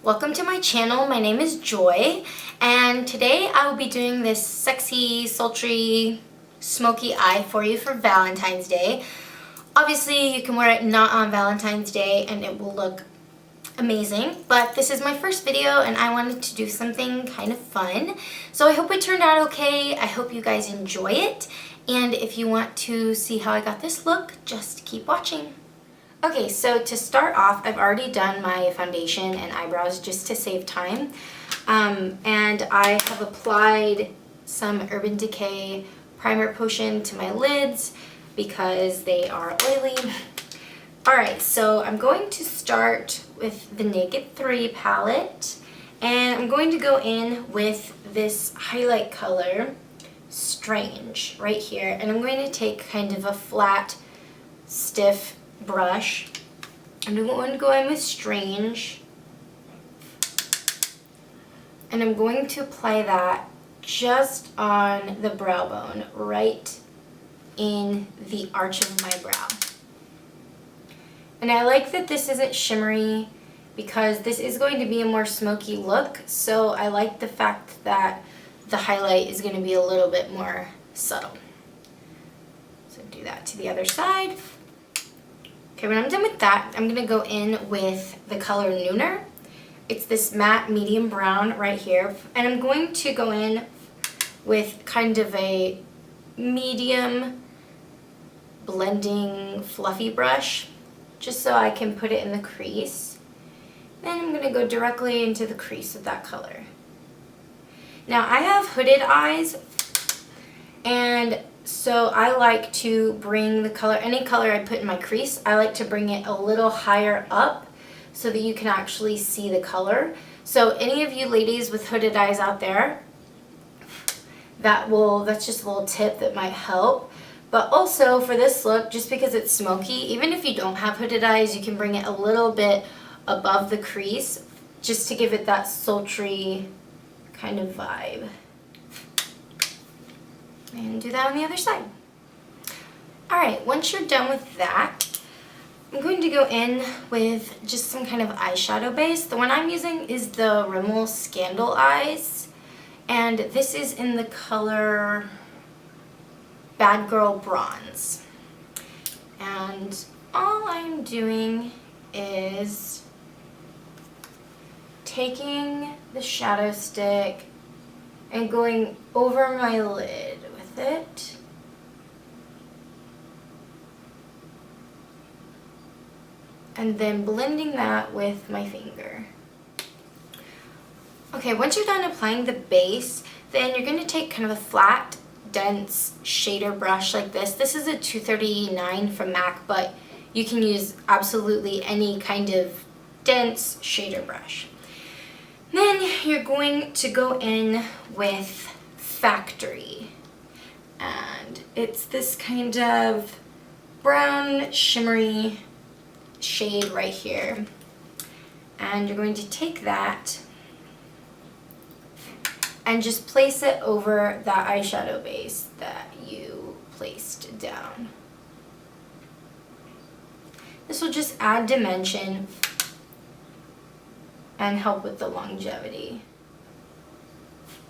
Welcome to my channel. My name is Joy, and today I will be doing this sexy, sultry, smoky eye for you for Valentine's Day. Obviously, you can wear it not on Valentine's Day and it will look amazing, but this is my first video and I wanted to do something kind of fun. So I hope it turned out okay. I hope you guys enjoy it, and if you want to see how I got this look, just keep watching. Okay, so to start off, I've already done my foundation and eyebrows just to save time. And I have applied some Urban Decay primer potion to my lids because they are oily. Alright, so I'm going to start with the Naked 3 palette, and I'm going to go in with this highlight color, Strange, right here. And I'm going to take kind of a flat, stiff brush. I'm going to go in with Strange, and I'm going to apply that just on the brow bone, right in the arch of my brow. And I like that this isn't shimmery because this is going to be a more smoky look, so I like the fact that the highlight is going to be a little bit more subtle. So do that to the other side. Okay, when I'm done with that, I'm going to go in with the color Lunar. It's this matte medium brown right here. And I'm going to go in with kind of a medium blending fluffy brush, just so I can put it in the crease. Then I'm going to go directly into the crease with that color. Now I have hooded eyes, and so I like to bring the color, any color I put in my crease, I like to bring it a little higher up so that you can actually see the color. So any of you ladies with hooded eyes out there, that's just a little tip that might help. But also for this look, just because it's smoky, even if you don't have hooded eyes, you can bring it a little bit above the crease just to give it that sultry kind of vibe. And do that on the other side. Alright, once you're done with that, I'm going to go in with just some kind of eyeshadow base. The one I'm using is the Rimmel Scandal Eyes, and this is in the color Bad Girl Bronze. And all I'm doing is taking the shadow stick and going over my lid with it. And then blending that with my finger. Okay, once you're done applying the base, then you're going to take kind of a flat, dense shader brush like this. This is a 239 from MAC, but you can use absolutely any kind of dense shader brush. Then you're going to go in with Factory, and it's this kind of brown shimmery shade right here, and you're going to take that and just place it over that eyeshadow base that you placed down. This will just add dimension and help with the longevity.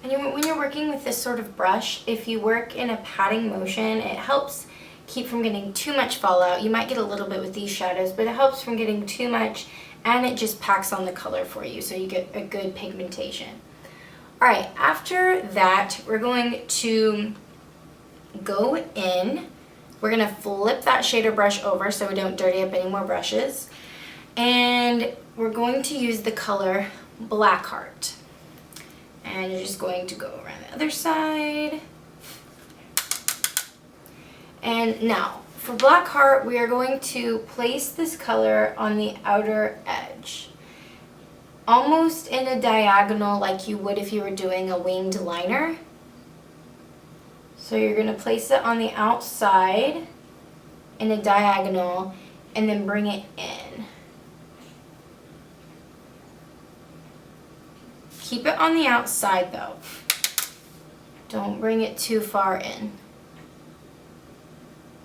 And when you're working with this sort of brush, if you work in a patting motion, it helps keep from getting too much fallout. You might get a little bit with these shadows, but it helps from getting too much, and it just packs on the color for you so you get a good pigmentation. Alright, after that, we're going to go in. We're going to flip that shader brush over so we don't dirty up any more brushes. And we're going to use the color Blackheart. And you're just going to go around the other side. And now, for Blackheart, we are going to place this color on the outer edge, almost in a diagonal like you would if you were doing a winged liner. So you're going to place it on the outside in a diagonal and then bring it in. Keep it on the outside though. Don't bring it too far in.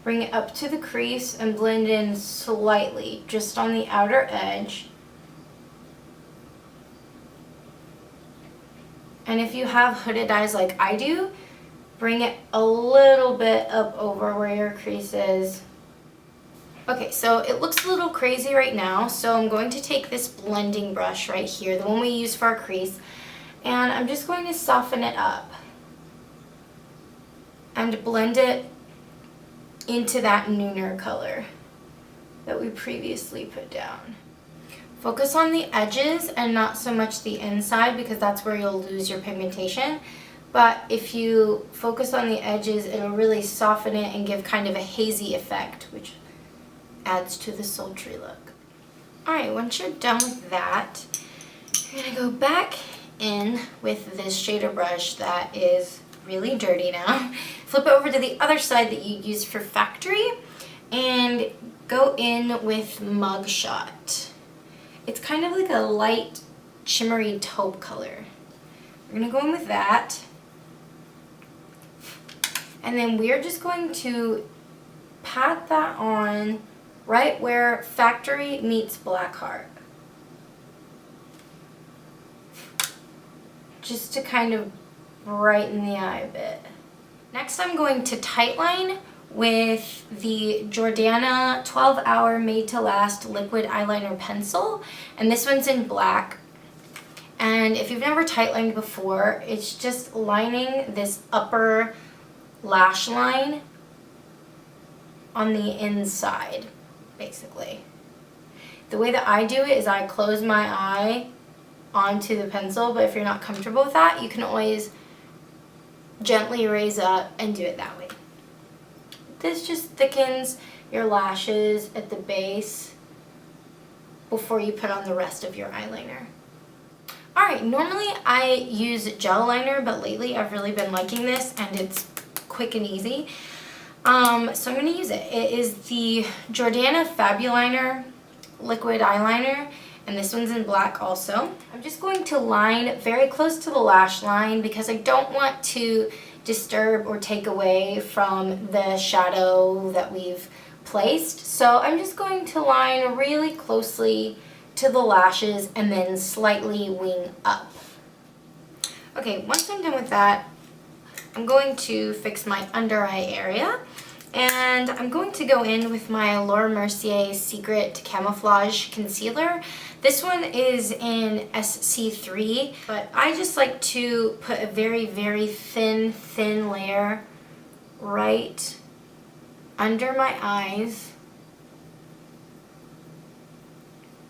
Bring it up to the crease and blend in slightly, just on the outer edge. And if you have hooded eyes like I do, bring it a little bit up over where your crease is. Okay, so it looks a little crazy right now, so I'm going to take this blending brush right here, the one we use for our crease, and I'm just going to soften it up and blend it into that nooner color that we previously put down. Focus on the edges and not so much the inside, because that's where you'll lose your pigmentation. But if you focus on the edges, it'll really soften it and give kind of a hazy effect, which adds to the sultry look. Alright, once you're done with that, you're going to go back in with this shader brush that is really dirty now. Flip it over to the other side that you used for factory and go in with Mug Shot. It's kind of like a light shimmery taupe color. We're going to go in with that. And then we're just going to pat that on right where Factory meets Blackheart. Just to kind of brighten the eye a bit. Next I'm going to tightline with the Jordana 12-Hour Made to Last Liquid Eyeliner Pencil. And this one's in black. And if you've never tightlined before, it's just lining this upper lash line on the inside, basically. The way that I do it is I close my eye onto the pencil, but if you're not comfortable with that, you can always gently raise up and do it that way. This just thickens your lashes at the base before you put on the rest of your eyeliner. Alright, normally I use gel liner, but lately I've really been liking this and it's quick and easy. So I'm going to use it. It is the Jordana Fabuliner Liquid Eyeliner, and this one's in black also. I'm just going to line very close to the lash line because I don't want to disturb or take away from the shadow that we've placed. So I'm just going to line really closely to the lashes and then slightly wing up. Okay, once I'm done with that, I'm going to fix my under eye area, and I'm going to go in with my Laura Mercier Secret Camoflauge Concealer. This one is in SC3, but I just like to put a very, very thin layer right under my eyes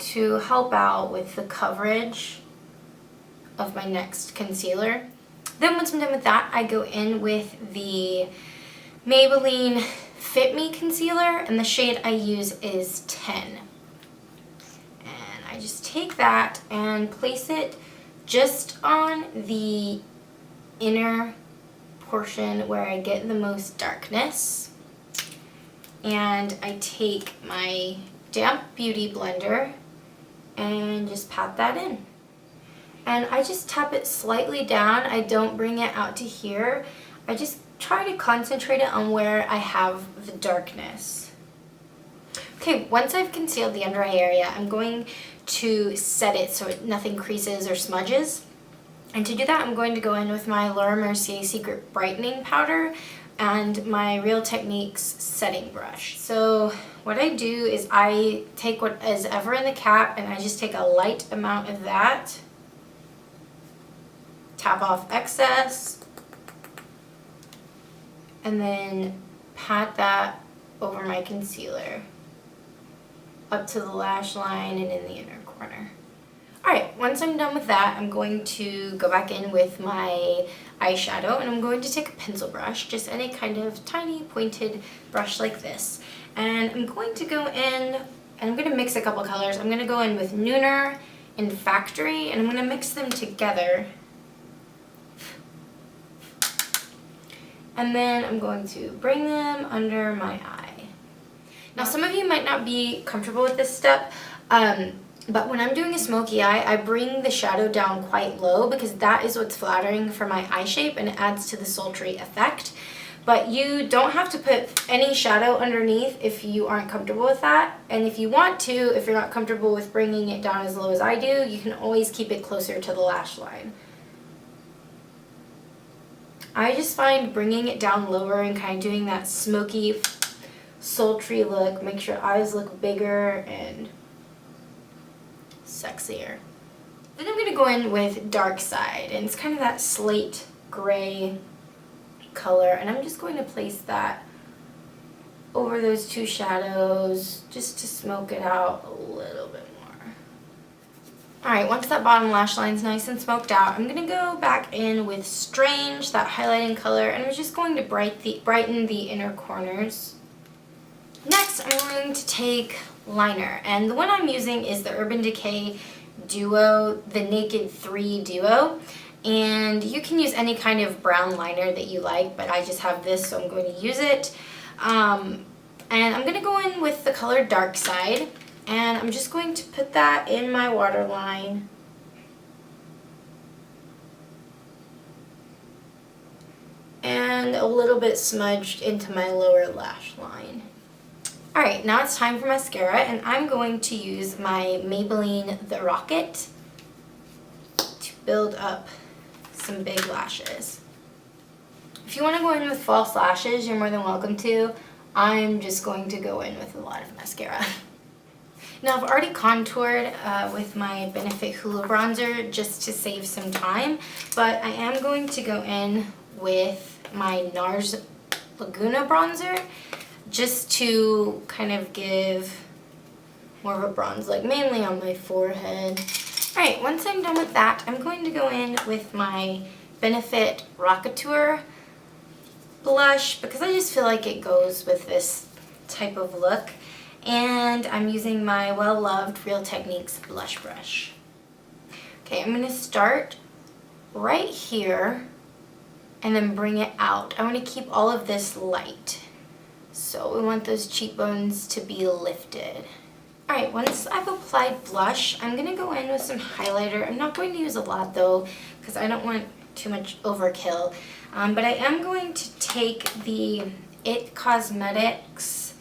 to help out with the coverage of my next concealer. Then once I'm done with that, I go in with the Maybelline Fit Me Concealer, and the shade I use is 10. And I just take that and place it just on the inner portion where I get the most darkness. And I take my damp beauty blender and just pat that in. And I just tap it slightly down. I don't bring it out to here. I just try to concentrate it on where I have the darkness. Okay, once I've concealed the under eye area, I'm going to set it so nothing creases or smudges. And to do that, I'm going to go in with my Laura Mercier Secret Brightening Powder and my Real Techniques setting brush. So what I do is I take what is ever in the cap and I just take a light amount of that, tap off excess, and then pat that over my concealer up to the lash line and in the inner corner. Alright, once I'm done with that, I'm going to go back in with my eyeshadow, and I'm going to take a pencil brush, just any kind of tiny pointed brush like this. And I'm going to go in, and I'm going to mix a couple colors. I'm going to go in with Nooner and Factory, and I'm going to mix them together. And then I'm going to bring them under my eye. Now some of you might not be comfortable with this step, but when I'm doing a smoky eye, I bring the shadow down quite low because that is what's flattering for my eye shape and it adds to the sultry effect. But you don't have to put any shadow underneath if you aren't comfortable with that. And if you want to, if you're not comfortable with bringing it down as low as I do, you can always keep it closer to the lash line. I just find bringing it down lower and kind of doing that smoky, sultry look makes your eyes look bigger and sexier. Then I'm going to go in with Dark Side, and it's kind of that slate gray color, and I'm just going to place that over those two shadows just to smoke it out a little bit more. Alright, once that bottom lash line's nice and smoked out, I'm going to go back in with Strange, that highlighting color, and I'm just going to brighten the inner corners. Next, I'm going to take liner, and the one I'm using is the Urban Decay Duo, the Naked 3 Duo, and you can use any kind of brown liner that you like, but I just have this, so I'm going to use it. And I'm going to go in with the color Dark Side, and I'm just going to put that in my waterline. And a little bit smudged into my lower lash line. Alright, now it's time for mascara, and I'm going to use my Maybelline The Rocket to build up some big lashes. If you want to go in with false lashes, you're more than welcome to. I'm just going to go in with a lot of mascara. Now I've already contoured with my Benefit Hoola bronzer just to save some time, but I am going to go in with my Nars Laguna bronzer just to kind of give more of a bronze look, mainly on my forehead. Alright, once I'm done with that, I'm going to go in with my Benefit Rockateur blush because I just feel like it goes with this type of look. And I'm using my well-loved Real Techniques blush brush. Okay, I'm going to start right here and then bring it out. I want to keep all of this light. So we want those cheekbones to be lifted. Alright, once I've applied blush, I'm going to go in with some highlighter. I'm not going to use a lot though because I don't want too much overkill. But I am going to take the IT Cosmetics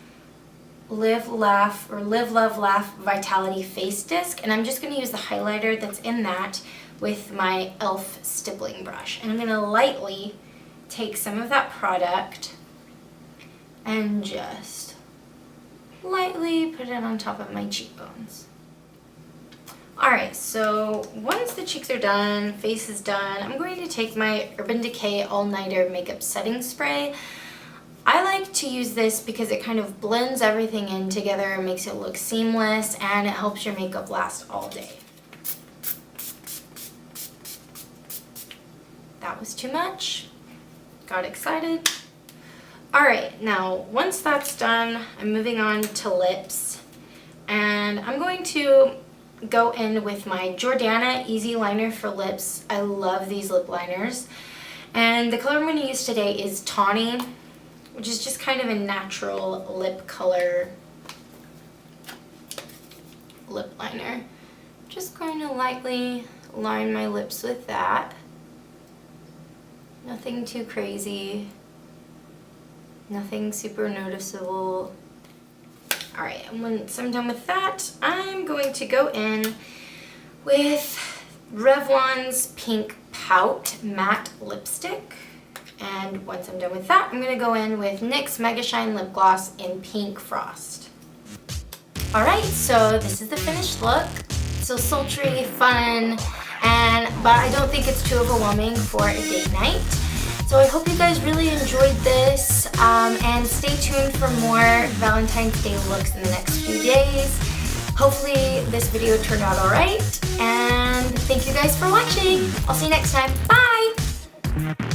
Live, Laugh, or Live, Love, Laugh Vitality Face Disc, and I'm just going to use the highlighter that's in that with my e.l.f. stippling brush. And I'm going to lightly take some of that product and just lightly put it on top of my cheekbones. Alright, so once the cheeks are done, face is done, I'm going to take my Urban Decay All Nighter Makeup Setting Spray. I like to use this because it kind of blends everything in together and makes it look seamless, and it helps your makeup last all day. That was too much. Got excited. Alright, now once that's done, I'm moving on to lips, and I'm going to go in with my Jordana Easy Liner for Lips. I love these lip liners, and the color I'm going to use today is Tawny, which is just kind of a natural lip color lip liner. Just going to lightly line my lips with that. Nothing too crazy. Nothing super noticeable. Alright, and once I'm done with that, I'm going to go in with Revlon's Pink Pout Matte Lipstick. And once I'm done with that, I'm going to go in with NYX MegaShine Lipgloss in Pink Frost. Alright, so this is the finished look. So sultry, fun, but I don't think it's too overwhelming for a date night. So I hope you guys really enjoyed this, and stay tuned for more Valentine's Day looks in the next few days. Hopefully this video turned out alright, and thank you guys for watching. I'll see you next time. Bye!